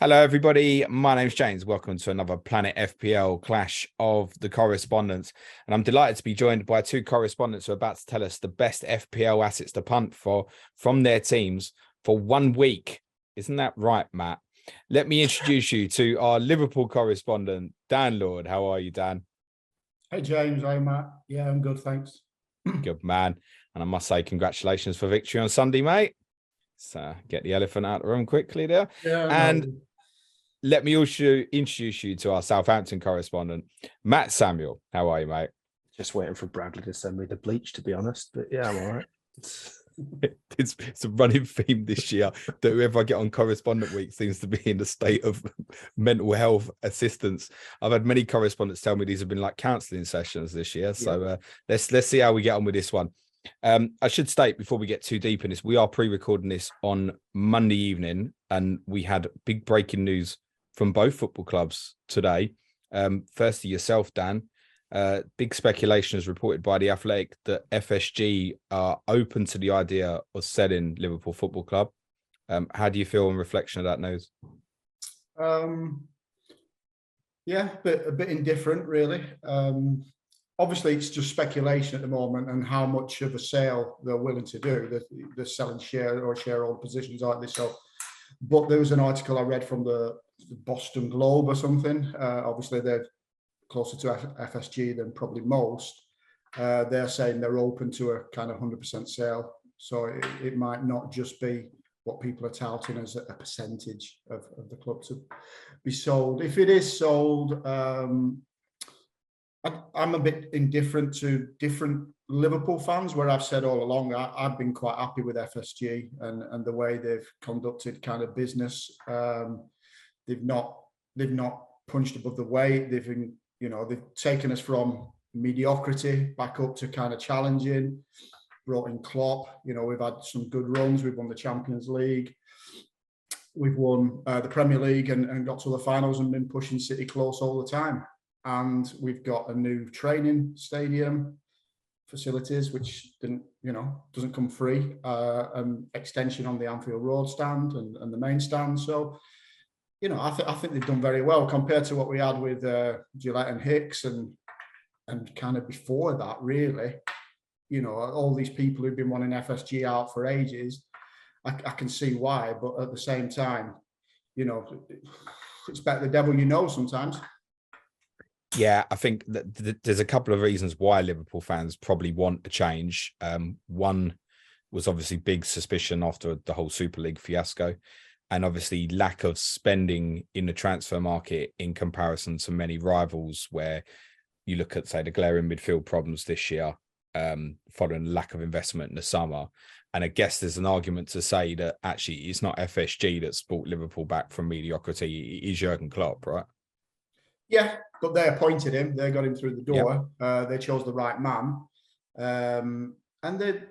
Hello, everybody. My name's James. Welcome to another Planet FPL Clash of the Correspondents. And I'm delighted to be joined by two correspondents who are about to tell us the best FPL assets to punt for from their teams for 1 week. Isn't that right, Matt? Let me introduce you to our Liverpool correspondent, Dan Lord. How are you, Dan? Hey, James. Hey, Matt. Yeah, I'm good, thanks. Good man. And I must say, congratulations for victory on Sunday, mate. So get the elephant out of the room quickly there. Yeah, and let me also introduce you to our Southampton correspondent, Matt Samuel. How are you, mate? Just waiting for Bradley to send me the bleach, to be honest. But yeah, I'm all right. It's a running theme this year that whoever I get on correspondent week seems to be in a state of mental health assistance. I've had many correspondents tell me these have been like counselling sessions this year. So let's see how we get on with this one. I should state before we get too deep in this, we are pre-recording this on Monday evening, and we had big breaking news from both football clubs today. Firstly, yourself, Dan. Big speculation is reported by The Athletic that FSG are open to the idea of selling Liverpool Football Club. How do you feel in reflection of that news? Yeah, a bit indifferent, really. Obviously, it's just speculation at the moment and how much of a sale they're willing to do. They're selling share or shareholder positions, aren't they? So, but there was an article I read from the Boston Globe or something. Obviously, they're closer to FSG than probably most. They're saying they're open to a kind of 100% sale. So it might not just be what people are touting as a percentage of the club to be sold. If it is sold, I'm a bit indifferent to different Liverpool fans, where I've said all along I've been quite happy with FSG and the way they've conducted kind of business. They've not punched above the weight. They've taken us from mediocrity back up to kind of challenging. Brought in Klopp. We've had some good runs. We've won the Champions League. We've won the Premier League and got to the finals and been pushing City close all the time. And we've got a new training stadium facilities, which doesn't come free. An extension on the Anfield Road stand and the main stand. So, I think they've done very well compared to what we had with Gillette and Hicks and kind of before that, really. All these people who've been wanting FSG out for ages, I can see why. But at the same time, it's better the devil you know sometimes. Yeah, I think that there's a couple of reasons why Liverpool fans probably want a change. One was obviously big suspicion after the whole Super League fiasco, and obviously lack of spending in the transfer market in comparison to many rivals, where you look at, say, the glaring midfield problems this year, following lack of investment in the summer. And I guess there's an argument to say that actually it's not FSG that's brought Liverpool back from mediocrity. It is Jurgen Klopp, right? Yeah, but they appointed him. They got him through the door. Yep. They chose the right man, and they're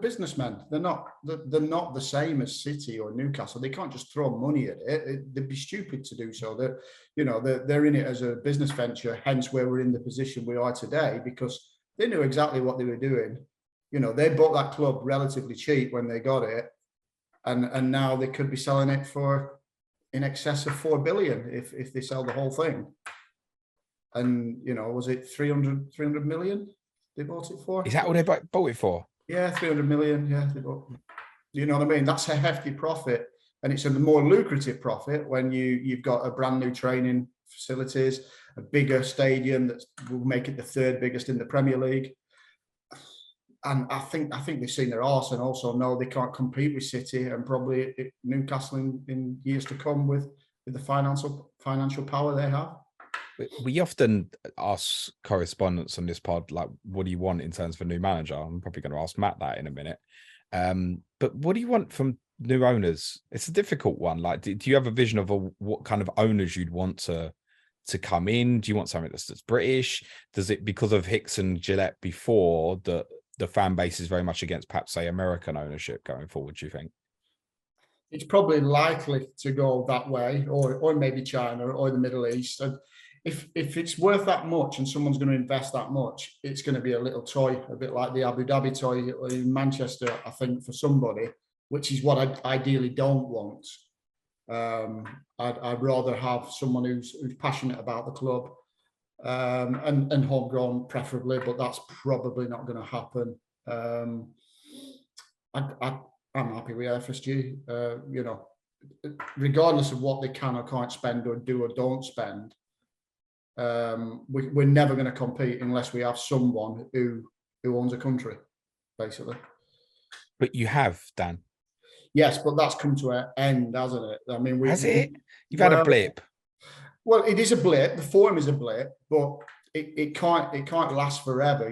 businessmen. They're not the same as City or Newcastle. They can't just throw money at it. They'd be stupid to do so. They're in it as a business venture. Hence, where we're in the position we are today, because they knew exactly what they were doing. They bought that club relatively cheap when they got it, and now they could be selling it for in excess of 4 billion if they sell the whole thing. And was it 300 million they bought it for? Is that what they bought it for? Yeah, 300 million. Yeah, they bought. You know what I mean? That's a hefty profit, and it's a more lucrative profit when you've got a brand new training facilities, a bigger stadium that will make it the third biggest in the Premier League. And I think they've seen their arse and also know they can't compete with City and probably Newcastle in years to come with the financial power they have. We often ask correspondents on this pod, like, what do you want in terms of a new manager? I'm probably going to ask Matt that in a minute. But what do you want from new owners? It's a difficult one. Like, do you have a vision of what kind of owners you'd want to come in? Do you want something that's British? Does it, because of Hicks and Gillette before, that the fan base is very much against perhaps, say, American ownership going forward, do you think? It's probably likely to go that way, or maybe China or the Middle East. And if it's worth that much and someone's going to invest that much, it's going to be a little toy, a bit like the Abu Dhabi toy in Manchester, I think, for somebody, which is what I ideally don't want. I'd rather have someone who's passionate about the club, and homegrown preferably, but that's probably not going to happen. I'm happy with FSG. Regardless of what they can or can't spend or do or don't spend, we're never going to compete unless we have someone who owns a country, basically. But you have, Dan. Yes, but that's come to an end, hasn't it? I mean, Has it? You've had a blip. Well, it is a blip. The form is a blip, but it can't last forever.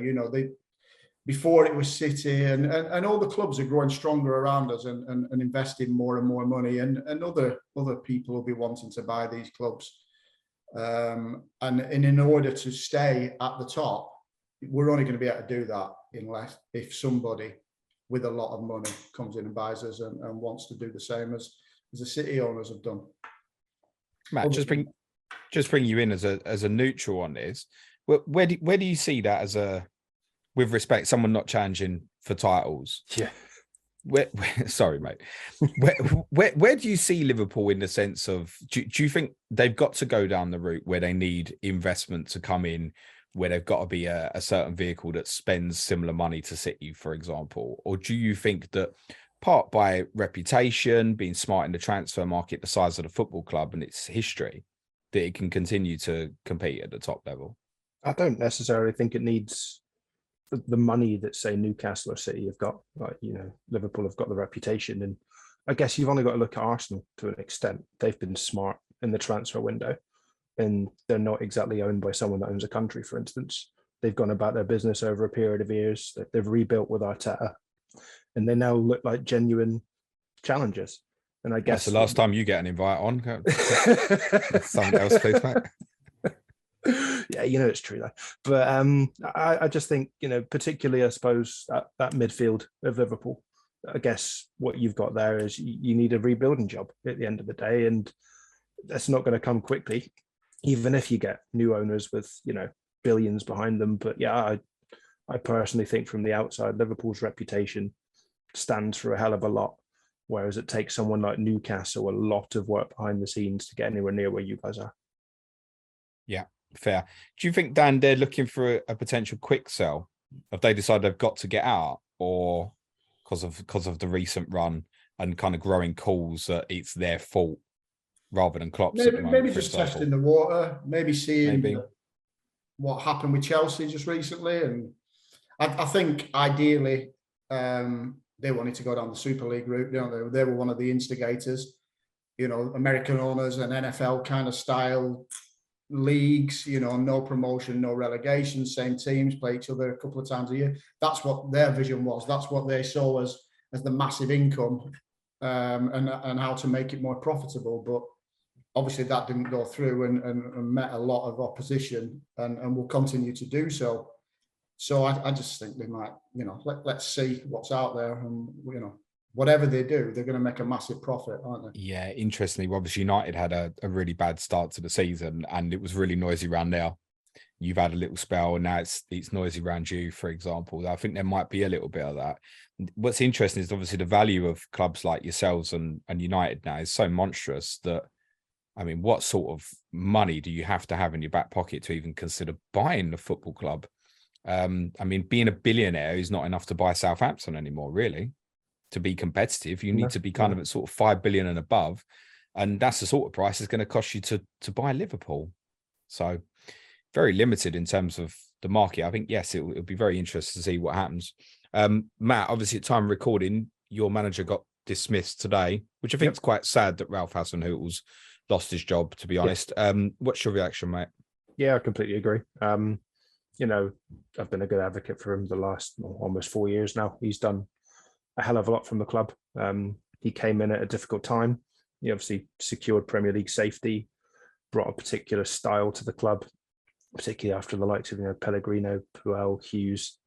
Before it was City and all the clubs are growing stronger around us and investing more and more money, and other people will be wanting to buy these clubs. And in order to stay at the top, we're only going to be able to do that if somebody with a lot of money comes in and buys us and wants to do the same as the City owners have done. Matt, just bring you in as a neutral on this. Where do you see that with respect, someone not challenging for titles? Yeah. Sorry, mate. Where do you see Liverpool in the sense of, do you think they've got to go down the route where they need investment to come in, where they've got to be a certain vehicle that spends similar money to City, for example? Or do you think that part by reputation, being smart in the transfer market, the size of the football club and its history, that it can continue to compete at the top level? I don't necessarily think it needs the money that, say, Newcastle or City have got. Like, Liverpool have got the reputation, and I guess you've only got to look at Arsenal to an extent. They've been smart in the transfer window, and they're not exactly owned by someone that owns a country, for instance. They've gone about their business over a period of years. They've rebuilt with Arteta, and they now look like genuine challengers. And I guess that's the last time you get an invite on. Someone else, please, mate. Yeah, it's true though. But I just think, particularly, I suppose, that midfield of Liverpool, I guess what you've got there is you need a rebuilding job at the end of the day, and that's not going to come quickly, even if you get new owners with, billions behind them. But yeah, I personally think from the outside, Liverpool's reputation stands for a hell of a lot, whereas it takes someone like Newcastle a lot of work behind the scenes to get anywhere near where you guys are. Yeah. Fair. Do you think, Dan, they're looking for a potential quick sell? Have they decided they've got to get out, or because of the recent run and kind of growing calls that it's their fault rather than Klopp's? Maybe just testing the water, maybe seeing what happened with Chelsea just recently, and I think ideally they wanted to go down the Super League route. They were one of the instigators. American owners and NFL kind of style leagues, no promotion, no relegation, same teams play each other a couple of times a year. That's what their vision was. That's what they saw as the massive income, and how to make it more profitable. But obviously that didn't go through and met a lot of opposition, and will continue to do so. So I just think they might, let's see what's out there, and whatever they do, they're going to make a massive profit, aren't they? Yeah, interestingly, obviously United had a really bad start to the season, and it was really noisy around there. You've had a little spell, and now it's noisy around you, for example. I think there might be a little bit of that. What's interesting is obviously the value of clubs like yourselves and United now is so monstrous that, I mean, what sort of money do you have to have in your back pocket to even consider buying the football club? I mean, being a billionaire is not enough to buy Southampton anymore, really. To be competitive, you need to be kind of at sort of 5 billion and above, and that's the sort of price it's going to cost you to buy Liverpool. So very limited in terms of the market. I think, yes, it'll be very interesting to see what happens. Matt, obviously at time of recording, your manager got dismissed today, which I think is quite sad that Ralph Hassenhuttl lost his job, to be honest. What's your reaction, mate? Yeah, I completely agree. I've been a good advocate for him the last almost 4 years now. He's done a hell of a lot from the club. He came in at a difficult time. He obviously secured Premier League safety, brought a particular style to the club, particularly after the likes of Pellegrino, Puel, Hughes.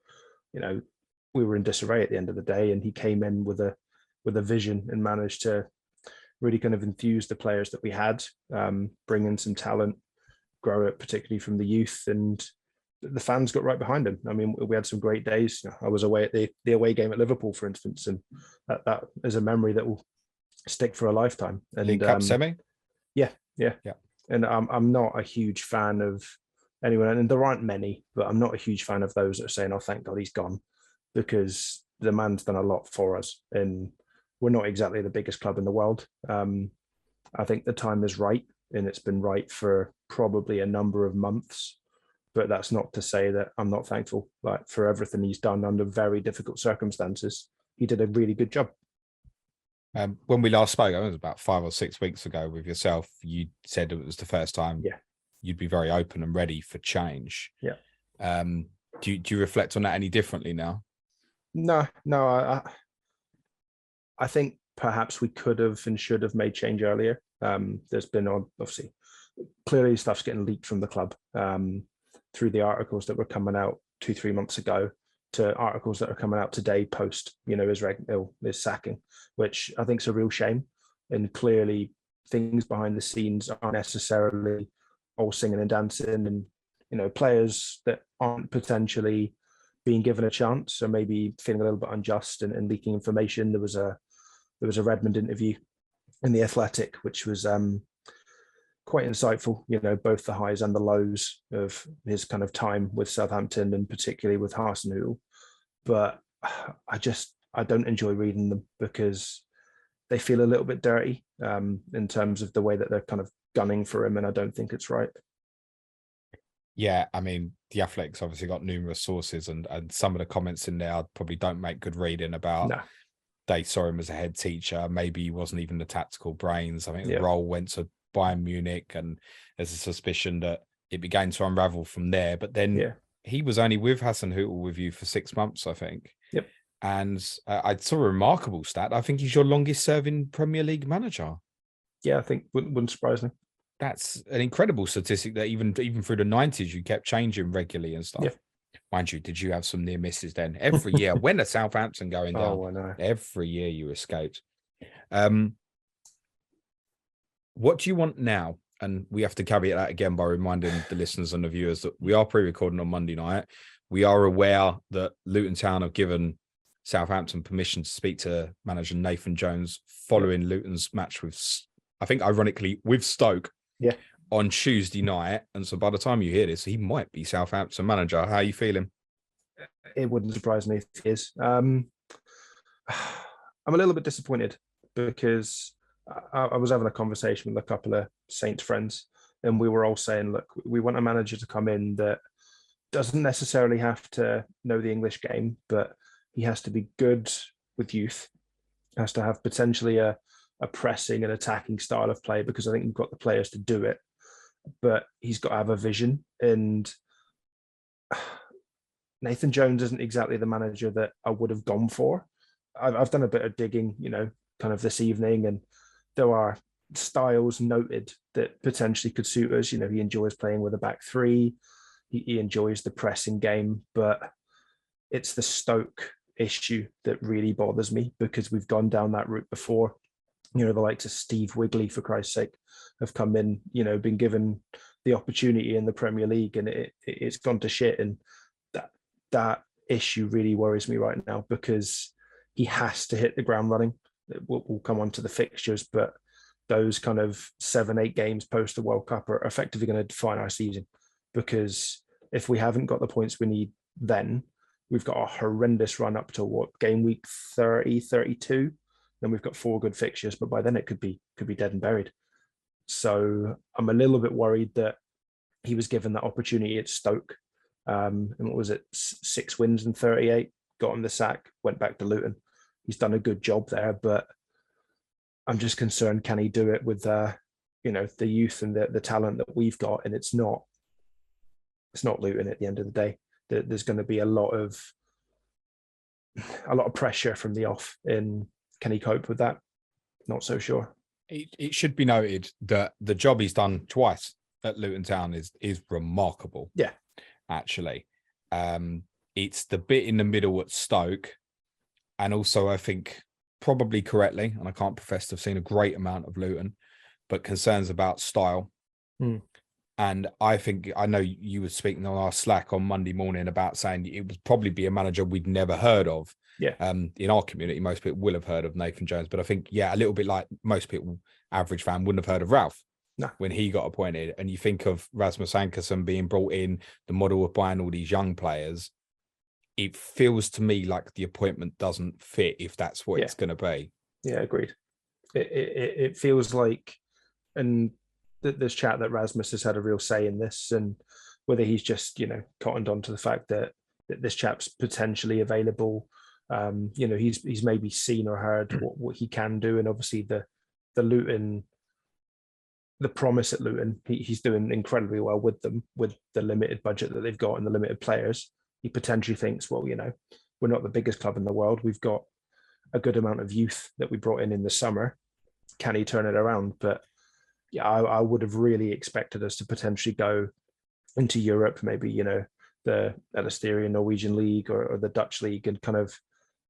We were in disarray at the end of the day, and he came in with a vision and managed to really kind of enthuse the players that we had, bring in some talent, grow it particularly from the youth, and the fans got right behind him. I mean, we had some great days. I was away at the away game at Liverpool, for instance, and that is a memory that will stick for a lifetime. And League Cup semi? Yeah. Yeah. And I'm not a huge fan of anyone, and there aren't many, but I'm not a huge fan of those that are saying, "Oh, thank God he's gone," because the man's done a lot for us, and we're not exactly the biggest club in the world. I think the time is right, and it's been right for probably a number of months. But that's not to say that I'm not thankful, like, for everything he's done under very difficult circumstances. He did a really good job. When we last spoke, it was about 5 or 6 weeks ago with yourself, you said it was the first time you'd be very open and ready for change. Yeah. Do you reflect on that any differently now? No. I think perhaps we could have and should have made change earlier. There's been, obviously, clearly stuff's getting leaked from the club through the articles that were coming out 2-3 months ago to articles that are coming out today post, his sacking, which I think is a real shame. And clearly things behind the scenes aren't necessarily all singing and dancing, and, players that aren't potentially being given a chance or maybe feeling a little bit unjust and leaking information. There was a Redmond interview in The Athletic, which was quite insightful, both the highs and the lows of his kind of time with Southampton and particularly with Hassenhuttl. But I don't enjoy reading them because they feel a little bit dirty in terms of the way that they're kind of gunning for him, and I don't think it's right. Yeah, I mean, The Athletic's obviously got numerous sources, and some of the comments in there probably don't make good reading about. No. They saw him as a head teacher. Maybe he wasn't even the tactical brains. I think the role went to Bayern Munich, and there's a suspicion that it began to unravel from there. But then he was only with Hassenhuttl with you for 6 months, I think. Yep. And I saw a remarkable stat. I think he's your longest serving Premier League manager. Yeah, I think wouldn't surprise me. That's an incredible statistic that even through the 90s, you kept changing regularly and stuff. Yeah. Mind you, did you have some near misses then? Every year, when are Southampton going down? Oh, I know. Every year you escaped. What do you want now? And we have to caveat that again by reminding the listeners and the viewers that we are pre-recording on Monday night. We are aware that Luton Town have given Southampton permission to speak to manager Nathan Jones following Luton's match with, I think, ironically, with Stoke on Tuesday night. And so by the time you hear this, he might be Southampton manager. How are you feeling? It wouldn't surprise me if he is. I'm a little bit disappointed because I was having a conversation with a couple of Saints friends, and we were all saying, look, we want a manager to come in that doesn't necessarily have to know the English game, but he has to be good with youth, has to have potentially a pressing and attacking style of play, because I think you've got the players to do it, but he's got to have a vision. And Nathan Jones isn't exactly the manager that I would have gone for. I've done a bit of digging, kind of this evening, and there are styles noted that potentially could suit us. He enjoys playing with a back three. He enjoys the pressing game, but it's the Stoke issue that really bothers me, because we've gone down that route before. The likes of Steve Wigley, for Christ's sake, have come in, been given the opportunity in the Premier League, and it's gone to shit. And that issue really worries me right now, because he has to hit the ground running. We'll come on to the fixtures, but those kind of 7-8 games post the World Cup are effectively going to define our season, because if we haven't got the points we need, then we've got a horrendous run up to game week 30, 32. Then we've got 4 good fixtures, but by then it could be dead and buried. So I'm a little bit worried that he was given that opportunity at Stoke. And what was it? 6 wins and 38, got him the sack, went back to Luton. He's done a good job there, but I'm just concerned, can he do it with the youth and the talent that we've got? And it's not Luton at the end of the day. There's going to be a lot of pressure from the off, and can he cope with that? Not so sure. It should be noted that the job he's done twice at Luton Town is remarkable. Yeah, actually, it's the bit in the middle at Stoke, and also I think probably correctly, and I can't profess to have seen a great amount of Luton, but concerns about style. And I think, I know you were speaking on our Slack on Monday morning about saying it would probably be a manager we'd never heard of. Yeah. In our community, most people will have heard of Nathan Jones, but I think, yeah, a little bit like most people, average fan wouldn't have heard of Ralph when he got appointed. And you think of Rasmus Ankerson being brought in, the model of buying all these young players. It feels to me like the appointment doesn't fit if that's what it's going to be. Yeah, agreed. It feels like, and there's chat that Rasmus has had a real say in this, and whether he's just, cottoned on to the fact that this chap's potentially available. He's maybe seen or heard what he can do, and obviously the Luton, the promise at Luton, he's doing incredibly well with them, with the limited budget that they've got and the limited players. He potentially thinks, well, we're not the biggest club in the world. We've got a good amount of youth that we brought in the summer. Can he turn it around? But yeah, I would have really expected us to potentially go into Europe, maybe, the Ellisterian Norwegian League or the Dutch League, and kind of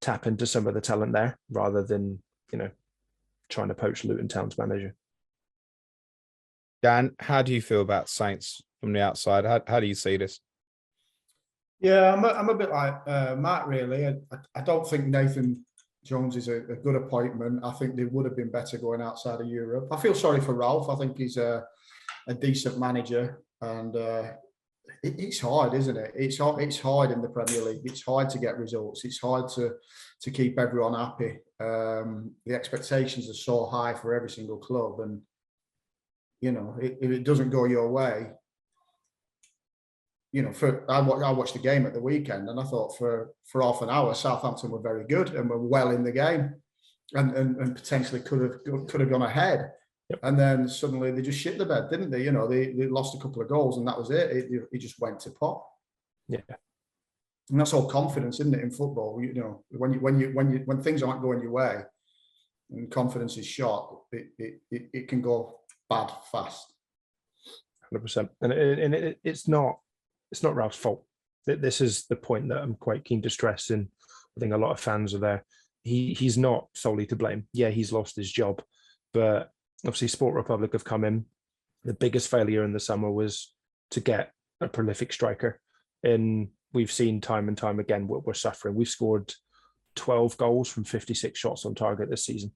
tap into some of the talent there rather than, trying to poach Luton Town's manager. Dan, how do you feel about Saints from the outside? How do you see this? Yeah, I'm a bit like Matt, really. I don't think Nathan Jones is a good appointment. I think they would have been better going outside of Europe. I feel sorry for Ralph. I think he's a decent manager, and it's hard, isn't it? It's hard in the Premier League. It's hard to get results. It's hard to keep everyone happy. The expectations are so high for every single club, and if it doesn't go your way, I watched the game at the weekend, and I thought for half an hour Southampton were very good and were well in the game, and potentially could have gone ahead. Yep. And then suddenly they just shit the bed, didn't they? They lost a couple of goals, and that was it. It just went to pot. Yeah. And that's all confidence, isn't it, in football? When things aren't going your way and confidence is shot, it can go bad fast. 100%. And it's not Ralph's fault. This is the point that I'm quite keen to stress, and I think a lot of fans are there. He's not solely to blame. Yeah, he's lost his job, but obviously Sport Republic have come in. The biggest failure in the summer was to get a prolific striker, and we've seen time and time again what we're suffering. We've scored 12 goals from 56 shots on target this season,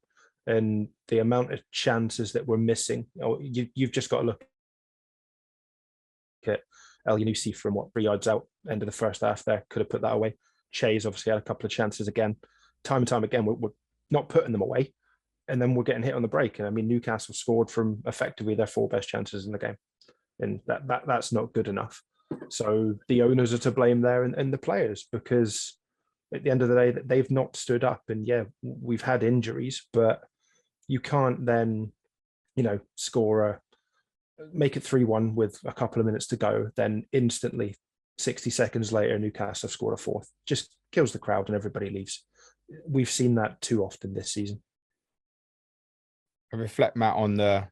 and the amount of chances that we're missing. You've just got to look at El Yunusi from 3 yards out, end of the first half there, could have put that away. Shay's obviously had a couple of chances again. Time and time again, we're not putting them away, and then we're getting hit on the break. And I mean, Newcastle scored from effectively their 4 best chances in the game, and that's not good enough. So the owners are to blame there, and the players, because at the end of the day, they've not stood up. And yeah, we've had injuries, but you can't then, make it 3-1 with a couple of minutes to go, then instantly 60 seconds later Newcastle have scored a 4th. Just kills the crowd and everybody leaves. We've seen that too often this season. I reflect, Matt, on the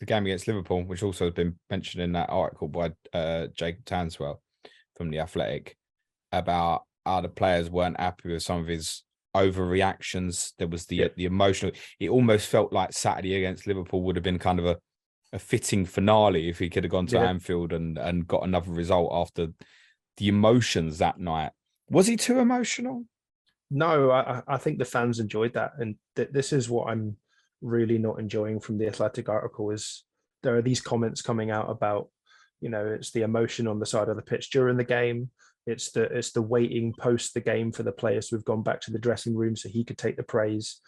game against Liverpool, which also has been mentioned in that article by Jacob Tanswell from The Athletic, about how the players weren't happy with some of his overreactions. There was the emotional. It almost felt like Saturday against Liverpool would have been kind of a fitting finale if he could have gone to Anfield and got another result after the emotions that night. Was he too emotional? No, I think the fans enjoyed that. And this is what I'm really not enjoying from the Athletic article, is there are these comments coming out about, it's the emotion on the side of the pitch during the game. It's the waiting post the game for the players who have gone back to the dressing room so he could take the praise.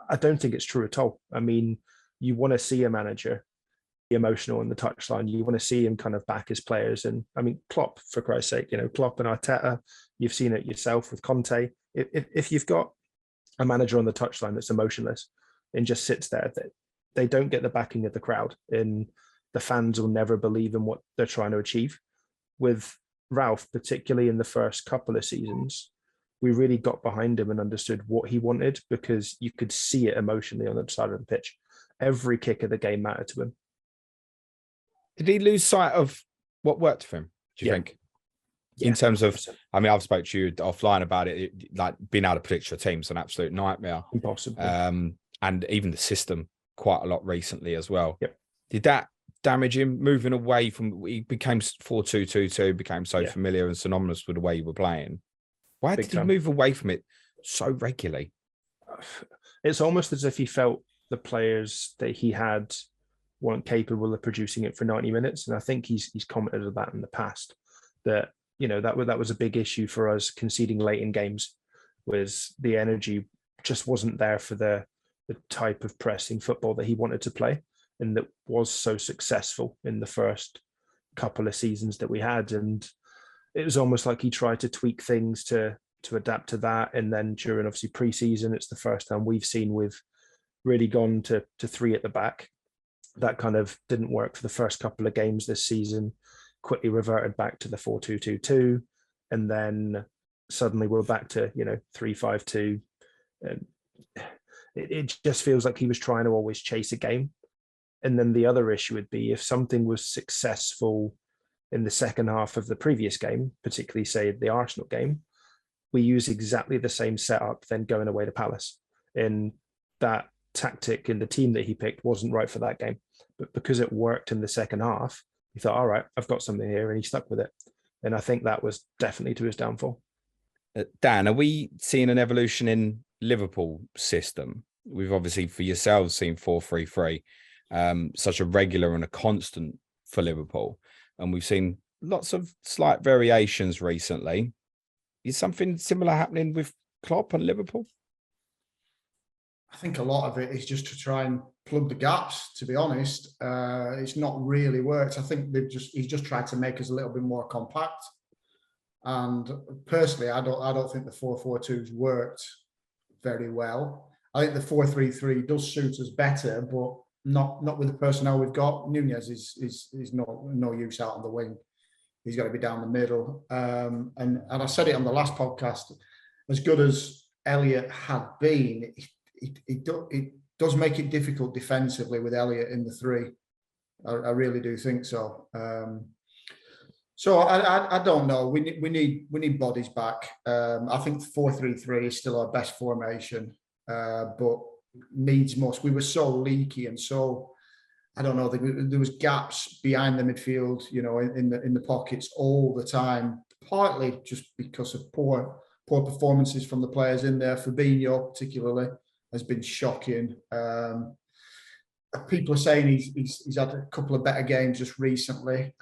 I don't think it's true at all. I mean, you want to see a manager emotional on the touchline. You want to see him kind of back his players. And I mean, Klopp, for Christ's sake, Klopp and Arteta, you've seen it yourself with Conte. If you've got a manager on the touchline that's emotionless and just sits there, they don't get the backing of the crowd, and the fans will never believe in what they're trying to achieve. With Ralph, particularly in the first couple of seasons, we really got behind him and understood what he wanted, because you could see it emotionally on the side of the pitch. Every kick of the game mattered to him. Did he lose sight of what worked for him, do you think? In terms of, I mean, I've spoke to you offline about it, like being able to predict your team's an absolute nightmare. Impossible. And even the system quite a lot recently as well. Yep. Did that damage him moving away from, he became 4-2-2-2, became so familiar and synonymous with the way you were playing? Why did he move away from it so regularly. It's almost as if he felt the players that he had weren't capable of producing it for 90 minutes. And I think he's commented on that in the past, that, you know, that was a big issue for us conceding late in games, was the energy just wasn't there for the type of pressing football that he wanted to play, and that was so successful in the first couple of seasons that we had. And it was almost like he tried to tweak things to adapt to that. And then during obviously pre-season, it's the first time we've seen we've really gone to three at the back. That kind of didn't work for the first couple of games this season, quickly reverted back to the 4-2-2-2. And then suddenly we're back to, 3-5-2. And it just feels like he was trying to always chase a game. And then the other issue would be if something was successful in the second half of the previous game, particularly say the Arsenal game, we use exactly the same setup then going away to Palace. And that tactic and the team that he picked wasn't right for that game. But because it worked in the second half, he thought, all right, I've got something here, and he stuck with it. And I think that was definitely to his downfall. Dan, are we seeing an evolution in Liverpool system? We've obviously, for yourselves, seen 4-3-3, such a regular and a constant for Liverpool. And we've seen lots of slight variations recently. Is something similar happening with Klopp and Liverpool? I think a lot of it is just to try and plug the gaps, to be honest. It's not really worked. I think he's just tried to make us a little bit more compact. And personally, I don't think the 4-4-2's worked very well. I think the 4-3-3 does suit us better, but not with the personnel we've got. Nunez is no use out on the wing. He's got to be down the middle. And I said it on the last podcast, as good as Elliott had been, it does make it difficult defensively with Elliott in the three. I really do think so. So I don't know. We need bodies back. I think 4-3-3 is still our best formation, but needs most. We were so leaky and so, I don't know, there was gaps behind the midfield, in the pockets all the time, partly just because of poor performances from the players in there. Fabinho particularly has been shocking. People are saying he's had a couple of better games just recently.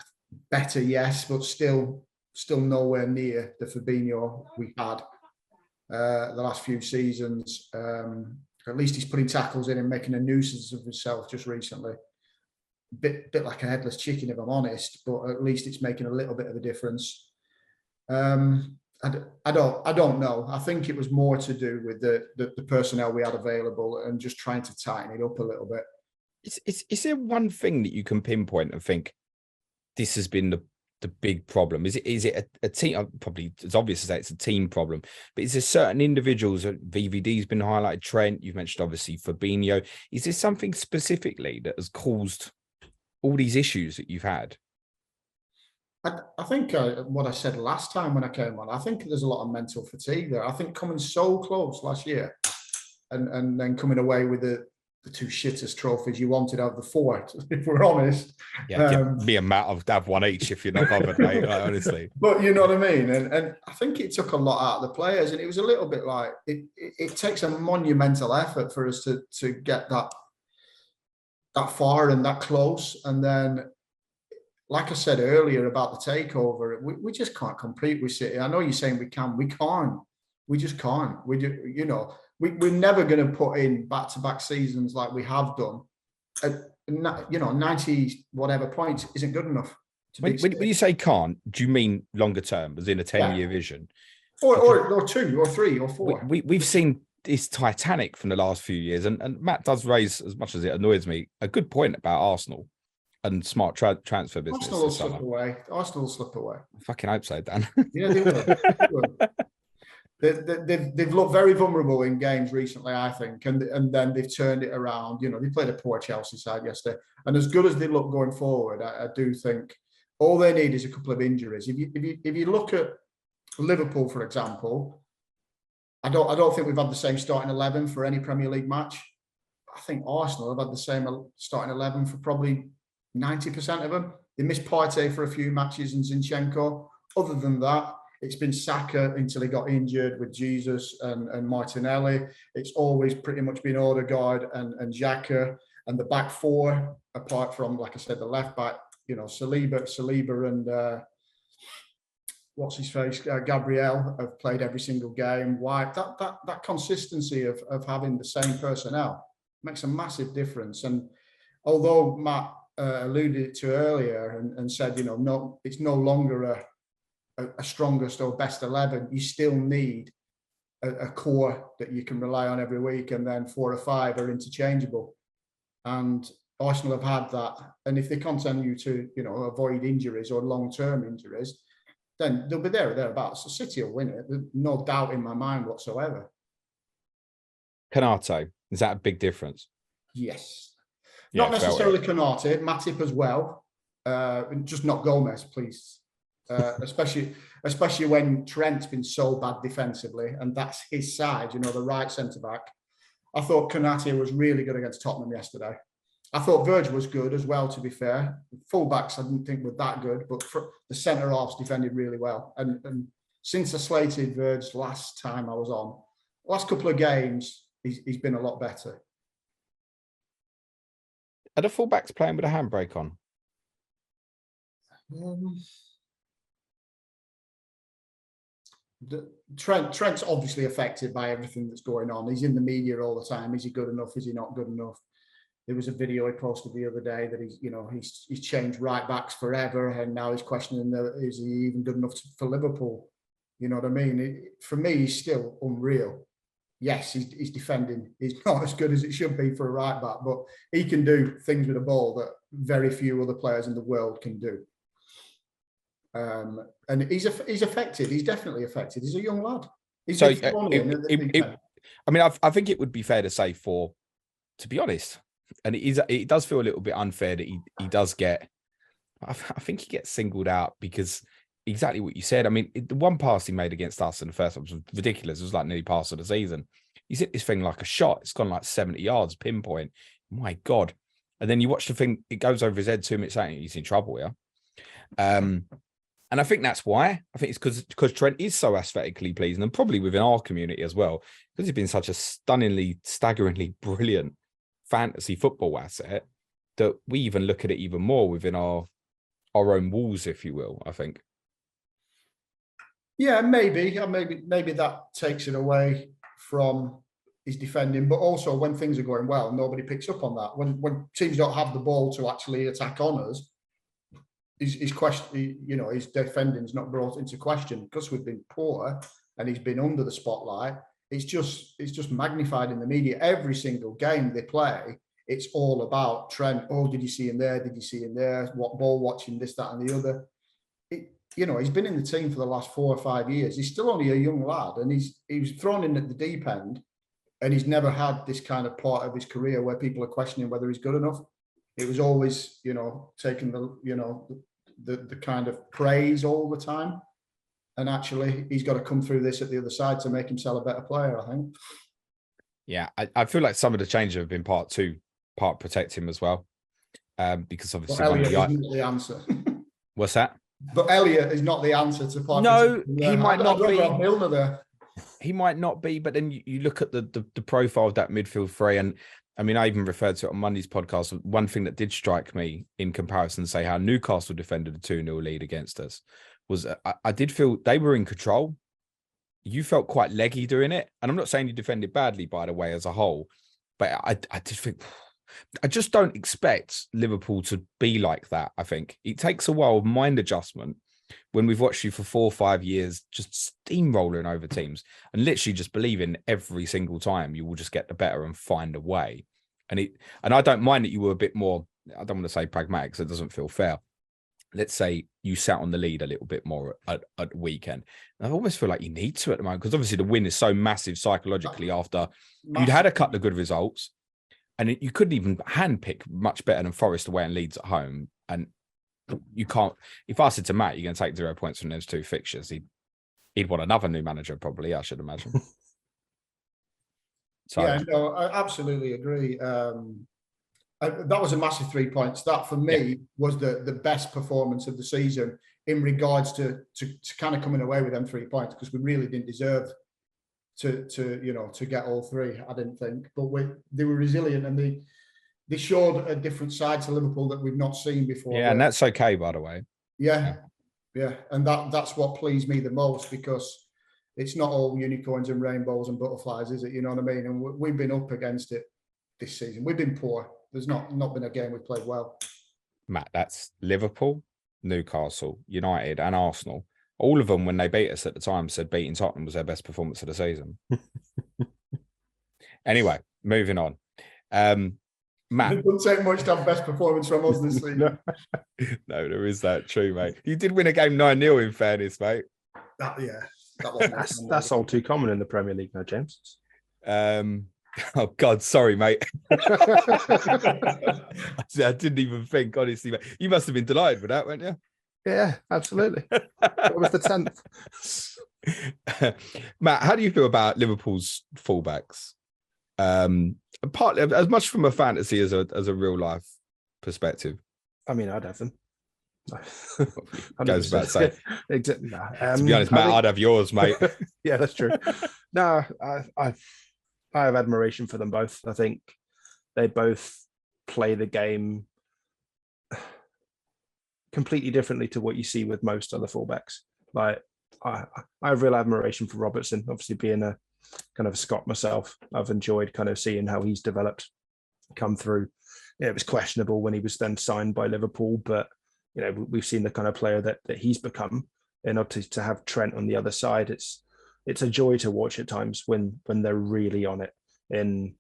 Better, yes, but still nowhere near the Fabinho we had the last few seasons. At least he's putting tackles in and making a nuisance of himself just recently. Bit like a headless chicken, if I'm honest, but at least it's making a little bit of a difference. I don't know. I think it was more to do with the personnel we had available and just trying to tighten it up a little bit. Is there one thing that you can pinpoint and think this has been the big problem? Is it a team? Probably it's obvious to say it's a team problem, but is there certain individuals? VVD's been highlighted. Trent, you've mentioned obviously Fabinho. Is there something specifically that has caused all these issues that you've had? I think what I said last time when I came on, I think there's a lot of mental fatigue there. I think coming so close last year and then coming away with the two shittest trophies you wanted out of the four, if we're honest. Yeah, me and Matt have one each if you're not bothered, mate, like, honestly. But you know what I mean? And I think it took a lot out of the players, and it was a little bit like, it takes a monumental effort for us to get that far and that close. And then, like I said earlier about the takeover, we just can't compete with City. I know you're saying we can't. We just can't. We're never going to put in back-to-back seasons like we have done. 90 whatever points isn't good enough. When you say can't, do you mean longer term, as in a 10-year vision? Or 2 or 3 or 4. We've seen this Titanic from the last few years, and Matt does raise, as much as it annoys me, a good point about Arsenal and smart transfer business. Arsenal will slip away. Arsenal will slip away. I fucking hope so, Dan. Yeah, they will. They've looked very vulnerable in games recently, I think, and then they've turned it around. They played a poor Chelsea side yesterday, and as good as they look going forward, I do think all they need is a couple of injuries. If you look at Liverpool, for example, I don't think we've had the same starting 11 for any Premier League match. I think Arsenal have had the same starting 11 for probably 90% of them. They missed Partey for a few matches and Zinchenko. Other than that, It's been Saka until he got injured with Jesus and Martinelli. It's always pretty much been Odegaard and Xhaka, and the back four, apart from, like I said, the left back, Saliba and what's his face, Gabriel have played every single game. Why that consistency of having the same personnel makes a massive difference. And although Matt alluded to earlier and said, no, it's no longer a strongest or best 11. You still need a core that you can rely on every week, and then 4 or 5 are interchangeable. And Arsenal have had that. And if they continue to, avoid injuries or long-term injuries, then they'll be there or thereabouts. So City will win it. There's no doubt in my mind whatsoever. Konate, is that a big difference? Yes. Yeah, not necessarily Konate, Matip as well. Just not Gomez, please. Especially when Trent's been so bad defensively, and that's his side, the right centre-back. I thought Konate was really good against Tottenham yesterday. I thought Virgil was good as well, to be fair. Fullbacks I didn't think were that good, but the centre-halves defended really well. And since I slated Virgil last time I was on, last couple of games, he's been a lot better. Are the fullbacks playing with a handbrake on? Trent's obviously affected by everything that's going on. He's in the media all the time. Is he good enough? Is he not good enough? There was a video he posted the other day that he's changed right backs forever, and now he's questioning is he even good enough for Liverpool? You know what I mean? For me, he's still unreal. Yes, he's defending. He's not as good as it should be for a right back, but he can do things with a ball that very few other players in the world can do. And he's affected. He's definitely affected. He's a young lad. I think it would be fair to say, to be honest, and it does feel a little bit unfair that he does get. I think he gets singled out because exactly what you said. I mean, the one pass he made against us in the first one was ridiculous. It was like nearly pass of the season. He's hit this thing like a shot. It's gone like 70 yards, pinpoint. My God. And then you watch the thing, it goes over his head 2 minutes later, he's in trouble here. And I think that's why. I think it's because Trent is so aesthetically pleasing, and probably within our community as well, because he's been such a staggeringly brilliant fantasy football asset that we even look at it even more within our own walls, if you will, I think. Yeah, maybe that takes it away from his defending, but also when things are going well, nobody picks up on that. When teams don't have the ball to actually attack on us, his defending's not brought into question because we've been poor and he's been under the spotlight. It's just magnified in the media. Every single game they play, it's all about Trent. Oh, did you see him there? Did you see him there? What ball watching, this, that, and the other. He's been in the team for the last 4 or 5 years. He's still only a young lad, and he was thrown in at the deep end, and he's never had this kind of part of his career where people are questioning whether he's good enough. It was always, taking the kind of praise all the time. And actually, he's got to come through this at the other side to make himself a better player, I think. Yeah, I feel like some of the changes have been part protect him as well. Because obviously... Elliot isn't the answer. What's that? But Elliot is not the answer to part. No, he might not be. Milner there. He might not be, but then you look at the profile of that midfield three, and I mean, I even referred to it on Monday's podcast. One thing that did strike me in comparison to say how Newcastle defended a 2-0 lead against us was I did feel they were in control. You felt quite leggy doing it. And I'm not saying you defended badly, by the way, as a whole, but I just think, I just don't expect Liverpool to be like that. I think it takes a while of mind adjustment when we've watched you for 4 or 5 years, just steamrolling over teams and literally just believing every single time you will just get the better and find a way. And I don't mind that you were a bit more, I don't want to say pragmatic because it doesn't feel fair. Let's say you sat on the lead a little bit more at weekend. And I almost feel like you need to at the moment because obviously the win is so massive psychologically after you'd had a couple of good results and you couldn't even handpick much better than Forest away and Leeds at home. And you can't, if I said to Matt, you're going to take 0 points from those 2 fixtures, he'd want another new manager probably, I should imagine. So, yeah, no, I absolutely agree. That was a massive 3 points. That for me was the best performance of the season in regards to kind of coming away with them 3 points, because we really didn't deserve to get all three, I didn't think. But they were resilient, and they showed a different side to Liverpool that we've not seen before. Yeah, and that's okay, by the way. Yeah. And that's what pleased me the most, because it's not all unicorns and rainbows and butterflies, is it? You know what I mean? And we've been up against it this season. We've been poor. There's not been a game we've played well. Matt, that's Liverpool, Newcastle, United, and Arsenal. All of them, when they beat us at the time, said beating Tottenham was their best performance of the season. Anyway, moving on. Matt. It wouldn't take much to have best performance from us this season. No, there is that. True, mate. You did win a game 9-0 in fairness, mate. That's all too common in the Premier League now, James. Oh God, sorry, mate. I didn't even think, honestly, mate. You must have been delighted with that, weren't you? Yeah, absolutely. What was the 10th? Matt, how do you feel about Liverpool's fullbacks? Partly as much from a fantasy as a real life perspective. I mean, I'd have them. Goes without saying. To be honest, Matt, I'd have yours, mate. Yeah, that's true. No, I have admiration for them both. I think they both play the game completely differently to what you see with most other fullbacks. Like, I have real admiration for Robertson. Obviously, being a kind of a Scot myself, I've enjoyed kind of seeing how he's developed, come through. Yeah, it was questionable when he was then signed by Liverpool, but we've seen the kind of player that he's become. And to have Trent on the other side, it's a joy to watch at times when they're really on it. And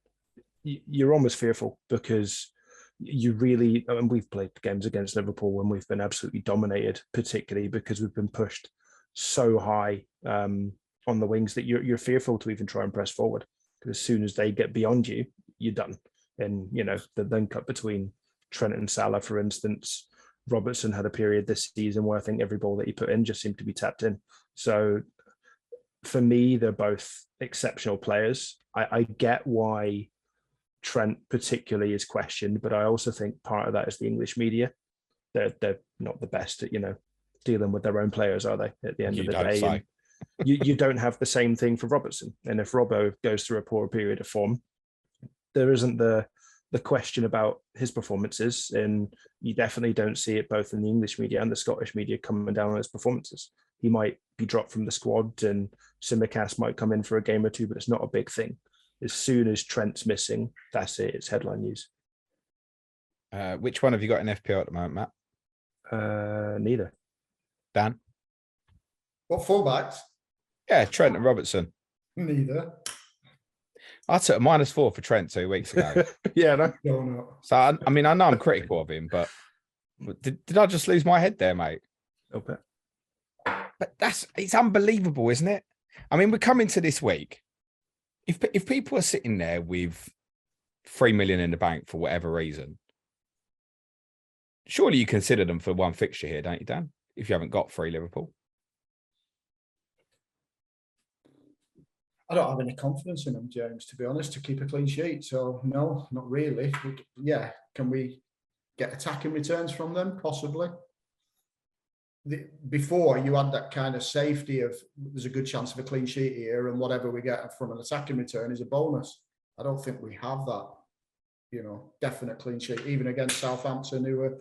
you're almost fearful, because you really, and we've played games against Liverpool when we've been absolutely dominated, particularly because we've been pushed so high on the wings that you're fearful to even try and press forward, because as soon as they get beyond you, you're done. And the link up between Trent and Salah, for instance, Robertson had a period this season where I think every ball that he put in just seemed to be tapped in. So for me, they're both exceptional players. I get why Trent particularly is questioned, but I also think part of that is the English media. They're not the best at dealing with their own players, are they? At the end of the day, you don't have the same thing for Robertson. And if Robbo goes through a poor period of form, there isn't the question about his performances, and you definitely don't see it both in the English media and the Scottish media coming down on his performances. He might be dropped from the squad and Simicast might come in for a game or two, but it's not a big thing. As soon as Trent's missing, that's it. It's headline news. Which one have you got in FPL at the moment, Matt? Neither. Dan? What fullbacks? Yeah, Trent and Robertson. Neither. I took a -4 for Trent 2 weeks ago. Yeah, no. No. So, I mean, I know I'm critical of him, but did I just lose my head there, mate? Okay. But it's unbelievable, isn't it? I mean, we're coming to this week. If people are sitting there with 3 million in the bank for whatever reason, surely you consider them for one fixture here, don't you, Dan? If you haven't got 3 Liverpool. I don't have any confidence in them, James, to be honest, to keep a clean sheet. So, no, not really. Can we get attacking returns from them? Possibly. Before, you had that kind of safety of there's a good chance of a clean sheet here, and whatever we get from an attacking return is a bonus. I don't think we have that, definite clean sheet, even against Southampton, who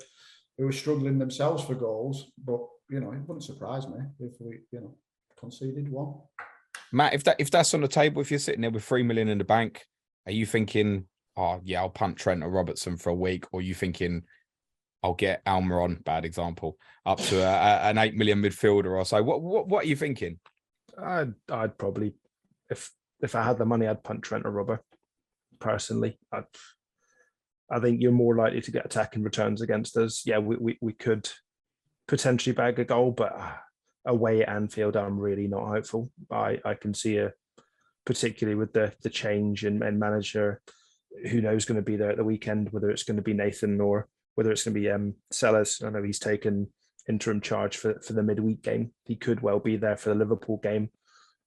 were struggling themselves for goals. But, it wouldn't surprise me if we, conceded one. Matt, if that's on the table, if you're sitting there with 3 million in the bank, are you thinking, oh yeah, I'll punt Trent or Robertson for a week, or are you thinking I'll get Almiron, bad example, up to an 8 million midfielder or so? What are you thinking? I'd probably, if I had the money, I'd punt Trent or Robbo. Personally, I think you're more likely to get attacking returns against us. Yeah, we could potentially bag a goal, but away at Anfield, I'm really not hopeful. I can see particularly with the change in manager, who knows going to be there at the weekend, whether it's going to be Nathan or whether it's going to be Sellers. I know he's taken interim charge for the midweek game. He could well be there for the Liverpool game,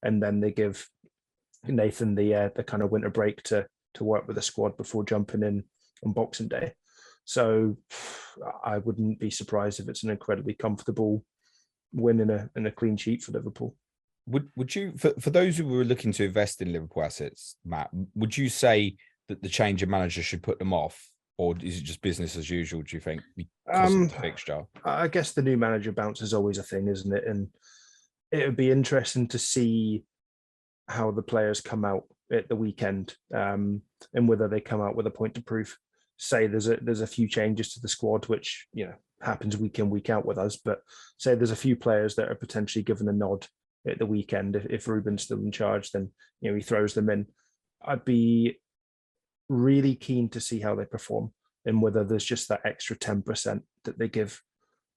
and then they give Nathan the kind of winter break to work with the squad before jumping in on Boxing Day. So I wouldn't be surprised if it's an incredibly comfortable win in a clean sheet for Liverpool. Would you, for those who were looking to invest in Liverpool assets, Matt, would you say that the change of manager should put them off, or is it just business as usual, do you think, because of the fixture? I guess the new manager bounce is always a thing, isn't it? And it would be interesting to see how the players come out at the weekend, and whether they come out with a point to prove. Say there's a few changes to the squad, which happens week in, week out with us, but say there's a few players that are potentially given a nod at the weekend. If Ruben's still in charge, then he throws them in. I'd be really keen to see how they perform and whether there's just that extra 10% that they give.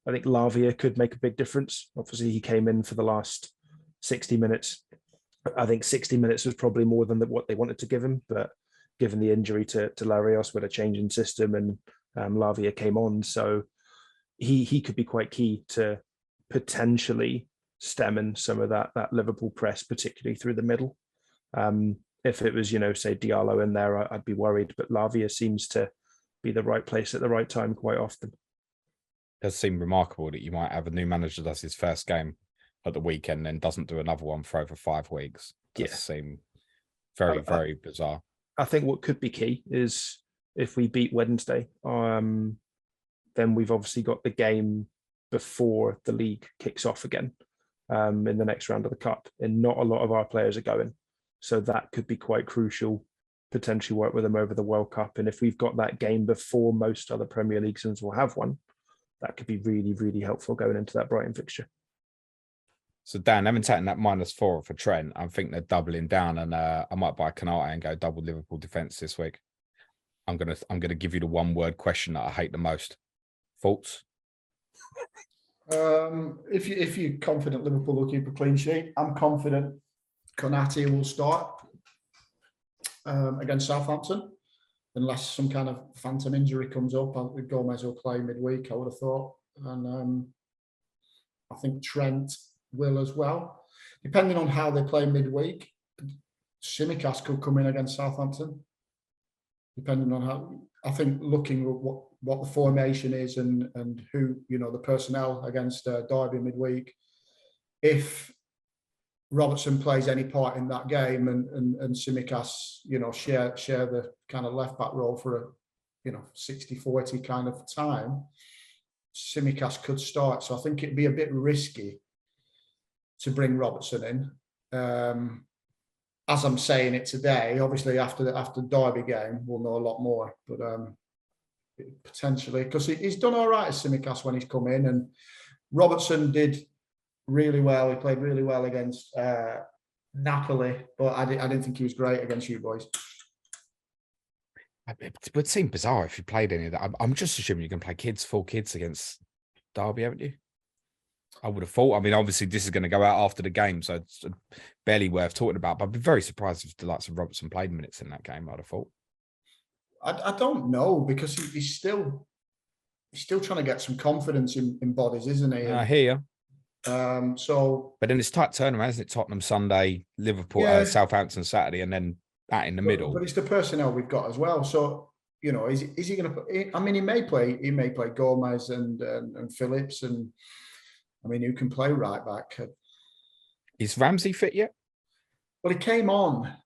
I think Lavia could make a big difference. Obviously, he came in for the last 60 minutes. I think 60 minutes was probably more than what they wanted to give him, but given the injury to Larios with a change in system, and Lavia came on, so he could be quite key to potentially stemming some of that Liverpool press, particularly through the middle. If it was, say Diallo in there, I'd be worried, but Lavia seems to be the right place at the right time quite often. It does seem remarkable that you might have a new manager does his first game at the weekend, then doesn't do another one for over 5 weeks. It does seem very, very bizarre. I think what could be key is if we beat Wednesday, then we've obviously got the game before the league kicks off again, in the next round of the cup, and not a lot of our players are going. So that could be quite crucial, potentially work with them over the World Cup. And if we've got that game before most other Premier League teams will have one, that could be really, really helpful going into that Brighton fixture. So Dan, having taken that -4 for Trent, I think they're doubling down, and I might buy Canate and go double Liverpool defence this week. I'm gonna give you the one-word question that I hate the most. Thoughts? If you're confident Liverpool will keep a clean sheet, I'm confident Konate will start against Southampton, unless some kind of phantom injury comes up. Gomez will play midweek, I would have thought, and I think Trent will as well. Depending on how they play midweek, Tsimikas could come in against Southampton. Depending on how, I think, looking at what the formation is and who, the personnel against Derby midweek. If Robertson plays any part in that game and Tsimikas, share the kind of left back role for a 60-40 kind of time, Tsimikas could start. So I think it'd be a bit risky to bring Robertson in. As I'm saying it today, obviously after the Derby game, we'll know a lot more. But potentially, because he's done all right as Tsimikas when he's come in, and Robertson did really well. He played really well against Napoli, but I didn't think he was great against you boys. It would seem bizarre if you played any of that. I'm just assuming you can play full kids against Derby, haven't you? I would have thought. I mean, obviously, this is going to go out after the game, so it's barely worth talking about. But I'd be very surprised if the likes of Robertson played minutes in that game. I'd have thought. I don't know, because he's still trying to get some confidence in bodies, isn't he? I hear you. But then it's tight turnaround, isn't it? Tottenham Sunday, Liverpool, Southampton Saturday, and then that in the middle. But it's the personnel we've got as well. So is he going to put? I mean, he may play Gomez and Phillips, and I mean, who can play right back? Is Ramsey fit yet? Well, he came on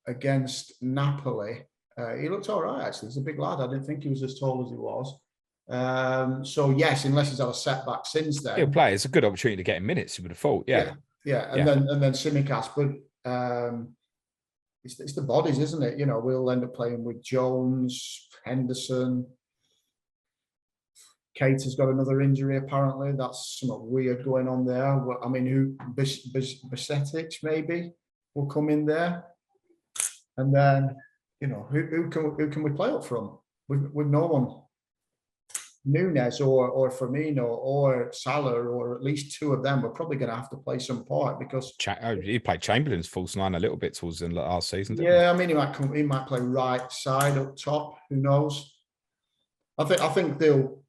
against Napoli. He looked all right, actually. He's a big lad. I didn't think he was as tall as he was. So yes, unless he's had a setback since then. He'll play. It's a good opportunity to get him minutes, you would have thought. Yeah. And then Tsimikas, but it's the bodies, isn't it? We'll end up playing with Jones, Henderson. Kate has got another injury, apparently. That's something weird going on there. I mean, who Bisetic maybe will come in there, and then who can we play up front with no one? Nunes or Firmino or Salah, or at least two of them are probably going to have to play some part, because he played Chamberlain's false nine a little bit towards the end of last season. Yeah, I mean, he might play right side up top. Who knows? I think there'll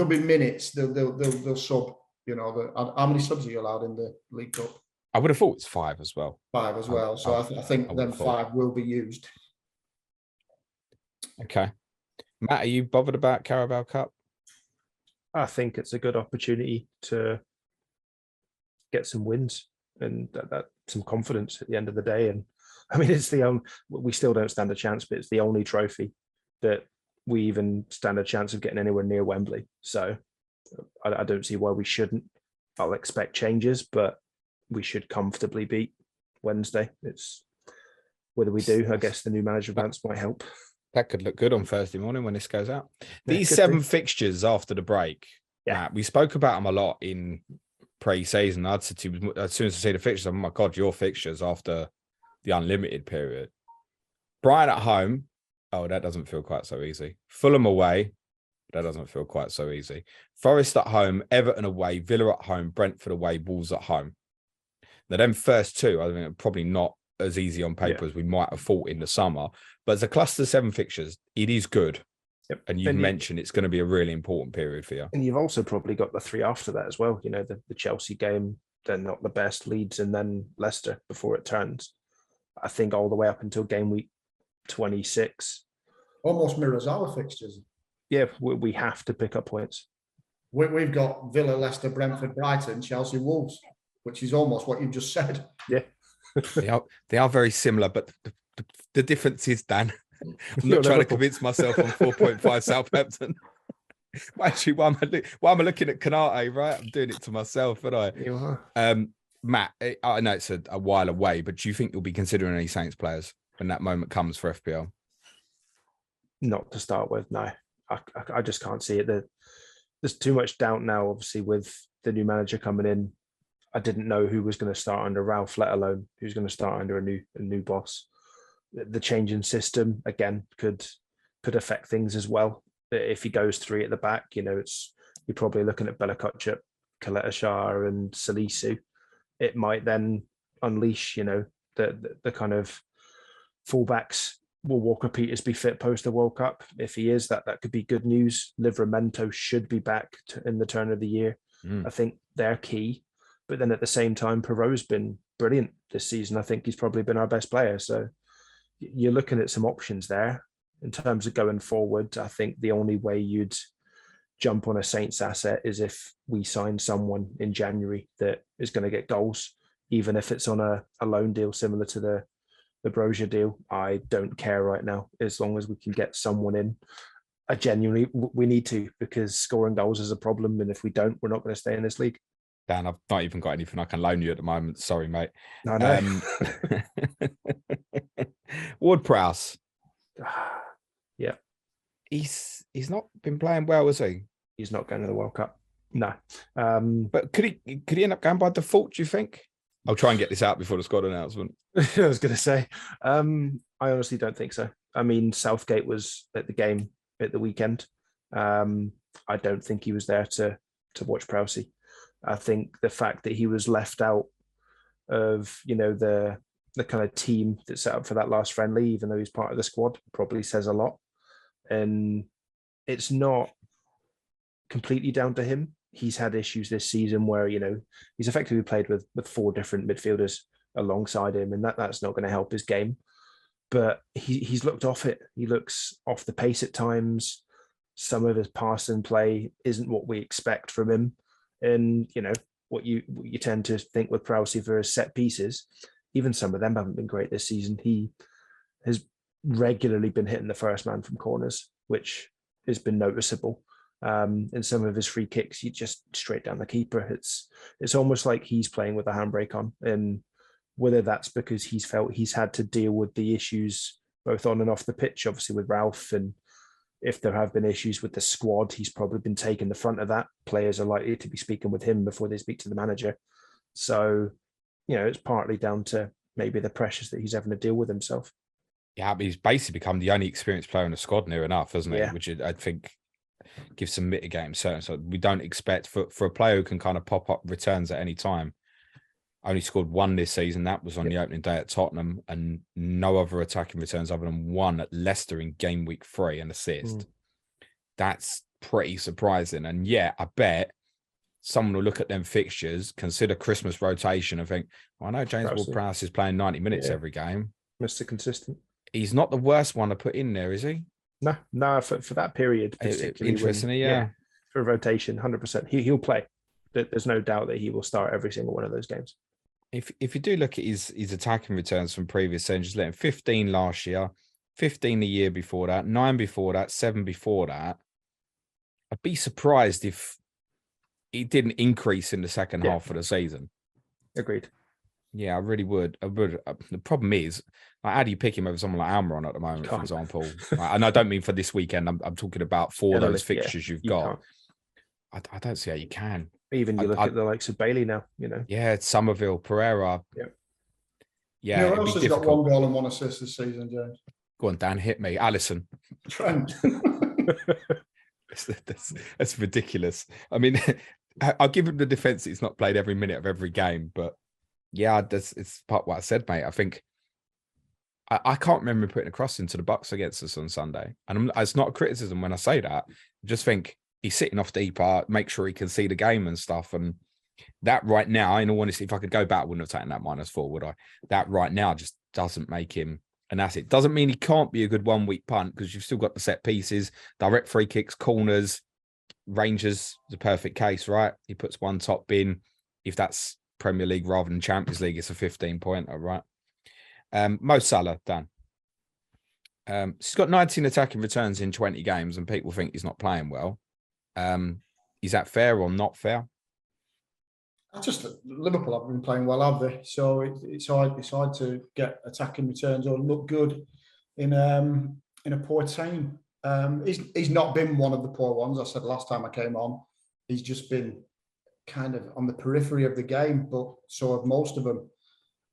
be minutes. They'll sub. How many subs are you allowed in the League Cup? I would have thought it's 5 as well. 5 as well. So I think then 5 will be used. Okay. Matt, are you bothered about Carabao Cup? I think it's a good opportunity to get some wins and that some confidence at the end of the day. And I mean, it's we still don't stand a chance, but it's the only trophy that we even stand a chance of getting anywhere near Wembley. So I don't see why we shouldn't. I'll expect changes, but we should comfortably beat Wednesday. It's whether we do, I guess the new manager bounce might help. That could look good on Thursday morning when this goes out. Yeah, These 7 fixtures after the break, Yeah. Matt, we spoke about them a lot in pre-season. I'd said to you, as soon as I see the fixtures, oh my God, your fixtures after the unlimited period. Brighton at home, oh, that doesn't feel quite so easy. Fulham away, that doesn't feel quite so easy. Forest at home, Everton away, Villa at home, Brentford away, Wolves at home. Now, them first two, I think, are probably not as easy on paper as we might have thought in the summer. But as a cluster of 7 fixtures, it is good. Yep. And you've mentioned it's going to be a really important period for you. And you've also probably got the 3 after that as well. You know, the Chelsea game, they're not the best, Leeds, and then Leicester before it turns. I think all the way up until game week 26. Almost mirrors our fixtures. Yeah, we have to pick up points. We've got Villa, Leicester, Brentford, Brighton, Chelsea, Wolves, which is almost what you've just said. Yeah. they are very similar, but the difference is, Dan, I'm not trying to convince myself on 4.5 Southampton. Actually, why am I looking at Canate, right? I'm doing it to myself, aren't I? You are. Matt, I know it's a while away, but do you think you'll be considering any Saints players when that moment comes for FPL? Not to start with, no. I just can't see it. There's too much doubt now, obviously, with the new manager coming in. I didn't know who was going to start under Ralph, let alone who's going to start under a new boss. The change in system, again, could affect things as well. If he goes 3 at the back, you know, you're probably looking at Bella Kotchap, Kaleta Shah and Salisu. It might then unleash, you know, the kind of fullbacks. Will Walker Peters be fit post the World Cup? If he is, that could be good news. Livramento should be back in the turn of the year. I think they're key. But then at the same time, Perot's been brilliant this season. I think he's probably been our best player. So you're looking at some options there. In terms of going forward, I think the only way you'd jump on a Saints asset is if we sign someone in January that is going to get goals, even if it's on a loan deal similar to the Brozier deal. I don't care right now, as long as we can get someone in. We need to, because scoring goals is a problem. And if we don't, we're not going to stay in this league. Dan, I've not even got anything I can loan you at the moment. Sorry, mate. I know. Ward-Prowse. Yeah. He's not been playing well, has he? He's not going to the World Cup. No. But could he end up going by default, do you think? I'll try and get this out before the squad announcement. I was going to say, I honestly don't think so. I mean, Southgate was at the game at the weekend. I don't think he was there to watch Prowse. I think the fact that he was left out of, you know, the kind of team that set up for that last friendly, even though he's part of the squad, probably says a lot. And it's not completely down to him. He's had issues this season where, you know, he's effectively played with 4 different midfielders alongside him, and that's not going to help his game. But he's looked off it. He looks off the pace at times. Some of his pass and play isn't what we expect from him. And, you know, what you tend to think with Prowse for his set pieces, even some of them haven't been great this season. He has regularly been hitting the first man from corners, which has been noticeable. And some of his free kicks, you just straight down the keeper. It's almost like he's playing with a handbrake on. And whether that's because he's felt he's had to deal with the issues both on and off the pitch, obviously with Ralph, and if there have been issues with the squad, he's probably been taking the front of that. Players are likely to be speaking with him before they speak to the manager. So, you know, it's partly down to maybe the pressures that he's having to deal with himself. Yeah, but he's basically become the only experienced player in the squad near enough, hasn't he? Yeah. Which I think gives some mitigating certain. So we don't expect for a player who can kind of pop up returns at any time. Only scored 1 this season. That was on the opening day at Tottenham, and no other attacking returns other than 1 at Leicester in game week 3, an assist. That's pretty surprising. And yeah, I bet someone will look at them fixtures, consider Christmas rotation, and think, well, I know James Ward-Prowse is playing 90 minutes every game. Mr. Consistent. He's not the worst one to put in there, is he? No, for that period, particularly Interestingly, yeah. for rotation, 100%. He'll play. There's no doubt that he will start every single one of those games. If you do look at his attacking returns from previous seasons, let him 15 last year, 15 the year before that, 9 before that, 7 before that. I'd be surprised if it didn't increase in the second half of the season. Agreed. Yeah, I really would. The problem is, like, how do you pick him over someone like Almiron at the moment, for example? And I don't mean for this weekend. I'm talking about for those fixtures you've got. I don't see how you can. Even you look at the likes of Bailey now, Yeah, it's Somerville, Pereira. Yeah. Who else has got 1 goal and 1 assist this season, James? Go on, Dan, hit me. Allison. Trent. That's ridiculous. I mean, I'll give him the defense. He's not played every minute of every game, but yeah, it's part of what I said, mate. I think I can't remember putting a cross into the Bucks against us on Sunday, and it's not a criticism when I say that. I just think he's sitting off deep, make sure he can see the game and stuff. And that right now, in all honesty, if I could go back, I wouldn't have taken that -4, would I? That right now just doesn't make him an asset. Doesn't mean he can't be a good 1 week punt, because you've still got the set pieces, direct free kicks, corners. Rangers is a perfect case, right? He puts 1 top bin. If that's Premier League rather than Champions League, it's a 15-pointer, right? Mo Salah, Dan. He's got 19 attacking returns in 20 games, and people think he's not playing well. Is that fair or not fair? Liverpool have been playing well, have they? So it's hard to get attacking returns or look good in a poor team. He's not been one of the poor ones. I said last time I came on, he's just been kind of on the periphery of the game, but so have most of them.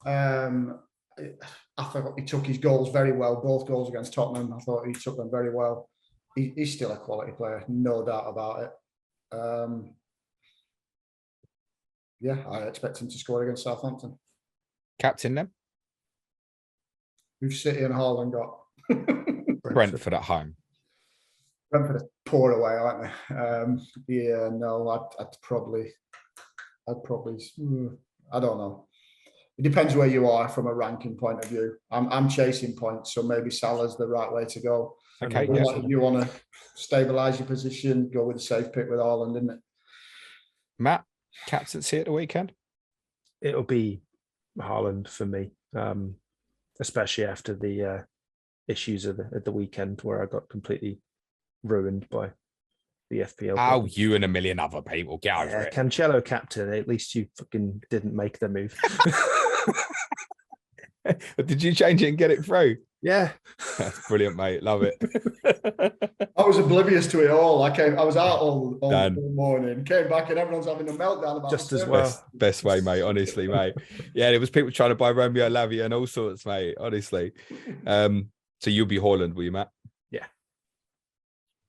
I thought he took his goals very well. Both goals against Tottenham, I thought he took them very well. He's still a quality player, no doubt about it. I expect him to score against Southampton. Captain them? Who's City and Haaland got? Brentford at home. Brentford are poor away, aren't they? I'd probably, I don't know. It depends where you are from a ranking point of view. I'm chasing points, so maybe Salah's the right way to go. Okay, you want to stabilise your position, go with a safe pick with Haaland, isn't it? Matt, captaincy at the weekend? It'll be Haaland for me, especially after the issues at the weekend where I got completely ruined by the FPL. Oh, you and a million other people. Get over it. Cancelo captain. At least you fucking didn't make the move. Did you change it and get it through? Yeah. That's brilliant, mate. Love it. I was oblivious to it all. I was out all morning, came back and everyone's having a meltdown about just as well. Best way, mate. Honestly, mate. Yeah, there was people trying to buy Romeo Lavia and all sorts, mate. Honestly. So you'll be Haaland, will you, Matt? Yeah.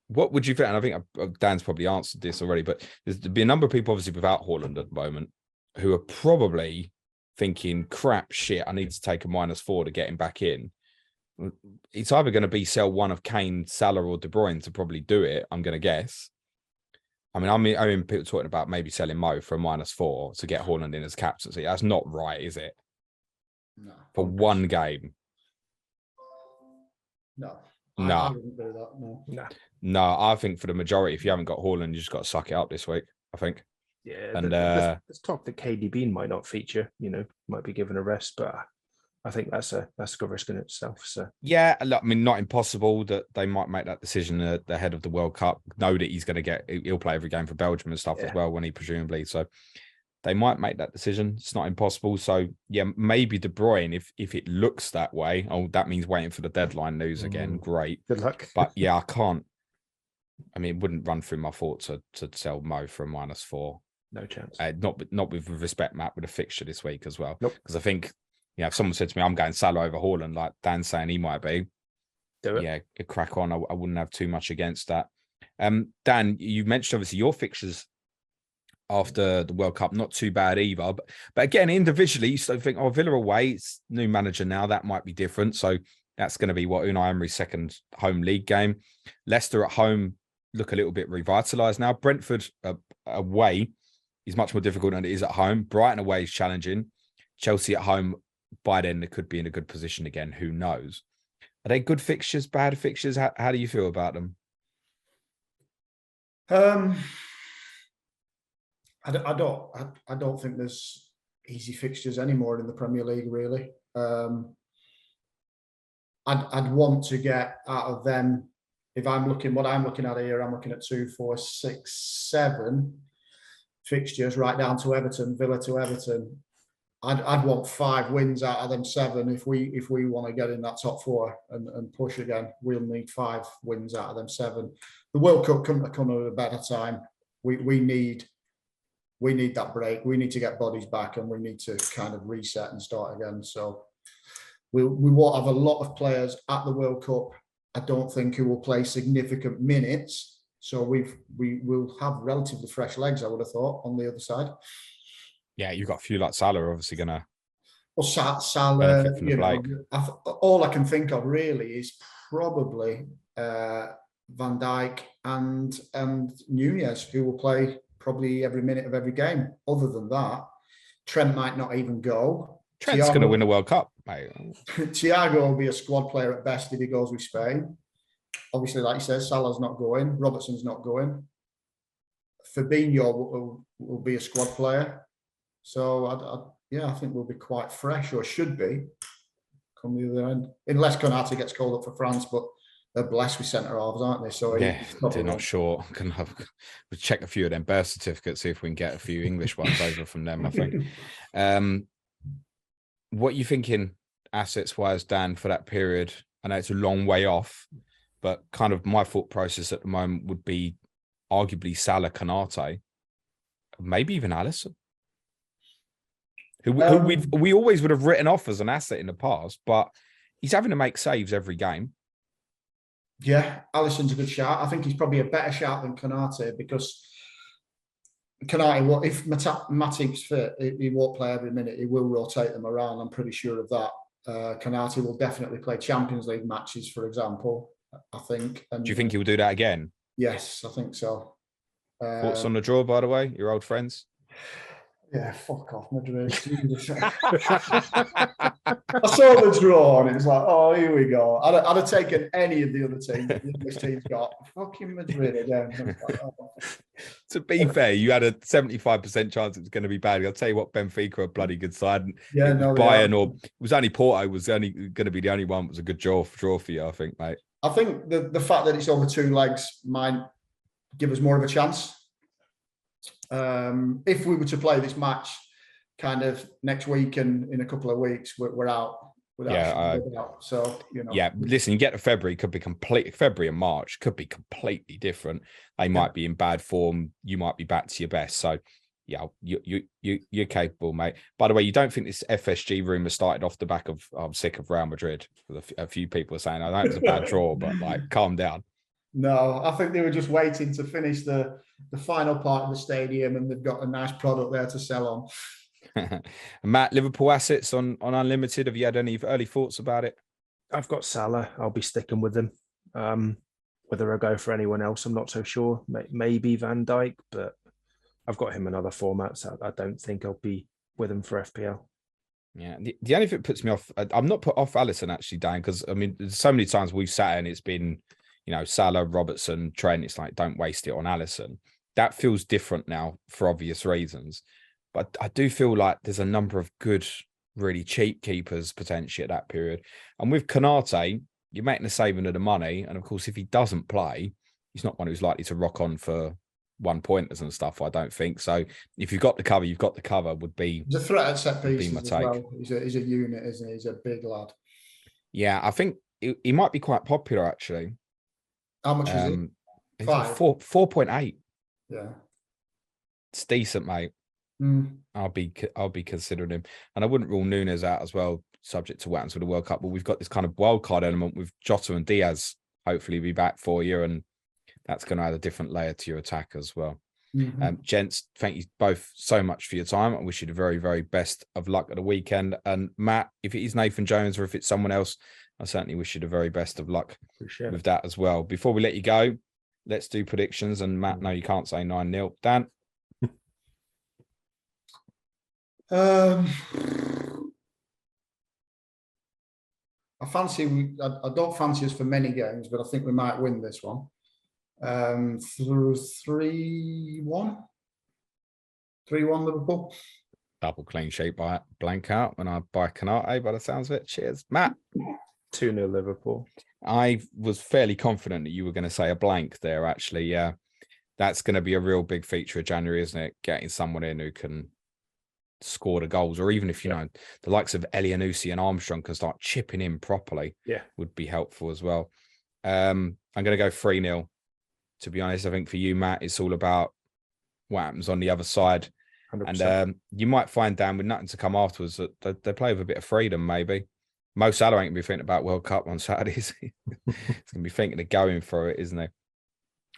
What would you think? And I think Dan's probably answered this already, but there's be a number of people obviously without Haaland at the moment who are probably thinking, crap, shit, I need to take a -4 to get him back in. It's either going to be sell one of Kane, Salah, or De Bruyne to probably do it, I'm going to guess. I mean, people talking about maybe selling Mo for a -4 to get Haaland in as captaincy. That's not right, is it? No. For one game. No. No. I wouldn't do that. No, I think for the majority, if you haven't got Haaland, you just got to suck it up this week, I think. Yeah, and there's talk that KDB might not feature, might be given a rest, but I think that's a good risk in itself. So yeah, I mean, not impossible that they might make that decision ahead of the World Cup. Know that he'll play every game for Belgium and stuff as well when he presumably. So they might make that decision. It's not impossible. So yeah, maybe De Bruyne if it looks that way. Oh, that means waiting for the deadline news again. Great. Good luck. But yeah, I can't. I mean, it wouldn't run through my thoughts to sell Mo for a -4. No chance. Not with respect, Matt, with a fixture this week as well. Nope. Because I think, if someone said to me, I'm going Salah over Haaland, like Dan's saying he might be. Do it. Yeah, crack on. I wouldn't have too much against that. Dan, you mentioned obviously your fixtures after the World Cup, not too bad either. But again, individually, you still think, Villa away, it's new manager now, that might be different. So that's going to be Unai Emery's second home league game. Leicester at home look a little bit revitalised now. Brentford away is much more difficult than it is at home. Brighton away is challenging. Chelsea at home, by then, they could be in a good position again. Who knows? Are they good fixtures, bad fixtures? How do you feel about them? I don't think there's easy fixtures anymore in the Premier League, really. I'd want to get out of them. If I'm looking, what I'm looking at here, I'm looking at 2, 4, 6, 7 fixtures right down to Everton, Villa to Everton. I'd want 5 wins out of them 7 if we want to get in that top 4 and push again. We'll need 5 wins out of them 7. The World Cup couldn't have come at a better time. We need that break. We need to get bodies back, and we need to kind of reset and start again. So we won't have a lot of players at the World Cup, I don't think, who will play significant minutes. So we will have relatively fresh legs, I would have thought, on the other side. Yeah, you've got a few like Salah, obviously going to. Well, Salah, you know, all I can think of really is probably Van Dijk and Nunez, who will play probably every minute of every game. Other than that, Trent might not even go. Trent's going to win a World Cup, mate. Thiago will be a squad player at best if he goes with Spain. Obviously, like you said, Salah's not going. Robertson's not going. Fabinho will be a squad player. So, I think we'll be quite fresh, or should be, come the other end. Unless Konate gets called up for France, but they're blessed with centre halves, aren't they? So yeah, they're not sure. We'll check a few of them birth certificates, see if we can get a few English ones over from them, I think. What are you thinking assets-wise, Dan, for that period? I know it's a long way off, but kind of my thought process at the moment would be arguably Salah, Konate, maybe even Alisson. Who we always would have written off as an asset in the past, but he's having to make saves every game. Yeah, Alisson's a good shout. I think he's probably a better shout than Konate, because Konate, if Matip's fit, he won't play every minute. He will rotate them around. I'm pretty sure of that. Konate will definitely play Champions League matches, for example, I think. And, do you think he will do that again? Yes, I think so. Thoughts on the draw, by the way? Your old friends? Yeah, fuck off, Madrid. I saw the draw and it was like, oh, here we go. I'd have taken any of the other teams the English team's got. Fucking Madrid again. Like, oh. To be fair, you had a 75% chance it was going to be bad. I'll tell you what, Benfica are a bloody good side. Yeah, no, Bayern, or it was only Porto was only going to be the only one that was a good draw for you, I think, mate. I think the fact that it's over 2 legs might give us more of a chance. If we were to play this match kind of next week and in a couple of weeks, we're out. So, you know. Yeah, listen, you get to February, could be February and March could be completely different. They might be in bad form. You might be back to your best. So, yeah, you're capable, mate. By the way, you don't think this FSG rumor started off the back of I'm sick of Real Madrid? A few people are saying, I know it was a bad draw, but like, calm down. No, I think they were just waiting to finish the final part of the stadium, and they've got a nice product there to sell on. Matt, Liverpool assets on Unlimited. Have you had any early thoughts about it? I've got Salah. I'll be sticking with him. Whether I go for anyone else, I'm not so sure. Maybe Van Dijk, but I've got him in other formats. I don't think I'll be with him for FPL. Yeah, the only thing that puts me off, I'm not put off Alisson actually, Dan, because I mean, so many times we've sat and it's been, you know, Salah, Robertson, Trent. It's like, don't waste it on Alisson. That feels different now for obvious reasons. But I do feel like there's a number of good, really cheap keepers potentially at that period. And with Konate, you're making a saving of the money. And of course, if he doesn't play, he's not one who's likely to rock on for 1-pointers and stuff, I don't think. So if you've got the cover, you've got the cover would be... He's a threat at set pieces as well. He's a unit, isn't he? He's a big lad. Yeah, I think he might be quite popular, actually. How much is it? 4.8. Yeah. It's decent, mate. I'll be considering him. And I wouldn't rule Nunez out as well, subject to what happens with the World Cup. But we've got this kind of wild card element with Jota and Diaz hopefully be back for you, and that's going to add a different layer to your attack as well. Gents, thank you both so much for your time. I wish you the very, very best of luck at the weekend. And Matt, if it is Nathan Jones or if it's someone else, I certainly wish you the very best of luck with that as well. Before we let you go, let's do predictions. And Matt, no, you can't say 9-0. Dan? I don't fancy us for many games, but I think we might win this one. 3-1. 3-1 Liverpool. Double clean sheet by blank out when I buy Canate by the sounds of it. Cheers, Matt. 2-0 Liverpool. I was fairly confident that you were going to say a blank there, actually. Yeah, that's going to be a real big feature of January, isn't it? Getting someone in who can score the goals, or even if, you know, the likes of Elianusi and Armstrong can start chipping in properly, would be helpful as well. I'm going to go 3-0. To be honest, I think for you, Matt, it's all about what happens on the other side. 100%. And you might find, Dan, with nothing to come afterwards, that they play with a bit of freedom, maybe. Mo Salah ain't going to be thinking about World Cup on Saturdays. He's going to be thinking of going for it, isn't he?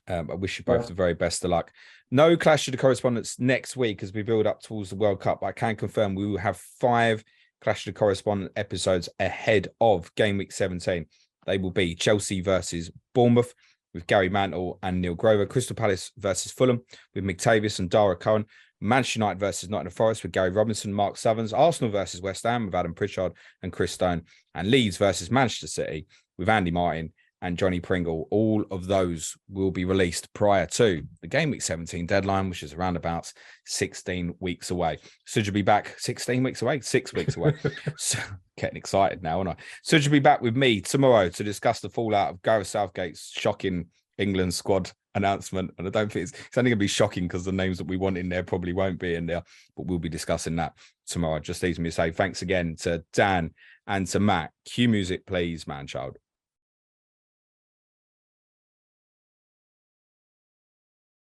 I wish you both the very best of luck. No Clash of the Correspondents next week as we build up towards the World Cup. I can confirm we will have 5 Clash of the Correspondent episodes ahead of Game Week 17. They will be Chelsea versus Bournemouth with Gary Mantle and Neil Grover, Crystal Palace versus Fulham with McTavish and Dara Cohen, Manchester United versus Nottingham Forest with Gary Robinson, Mark Southerns, Arsenal versus West Ham with Adam Pritchard and Chris Stone, and Leeds versus Manchester City with Andy Martin and Johnny Pringle. All of those will be released prior to the Game Week 17 deadline, which is around about 16 weeks away. Should you be back 16 weeks away? 6 weeks away. So, getting excited now, aren't I? Should you be back with me tomorrow to discuss the fallout of Gareth Southgate's shocking England squad announcement? And I don't think it's only going to be shocking because the names that we want in there probably won't be in there, but we'll be discussing that tomorrow. Just leaves me to say thanks again to Dan and to Matt. Cue music, please, man child.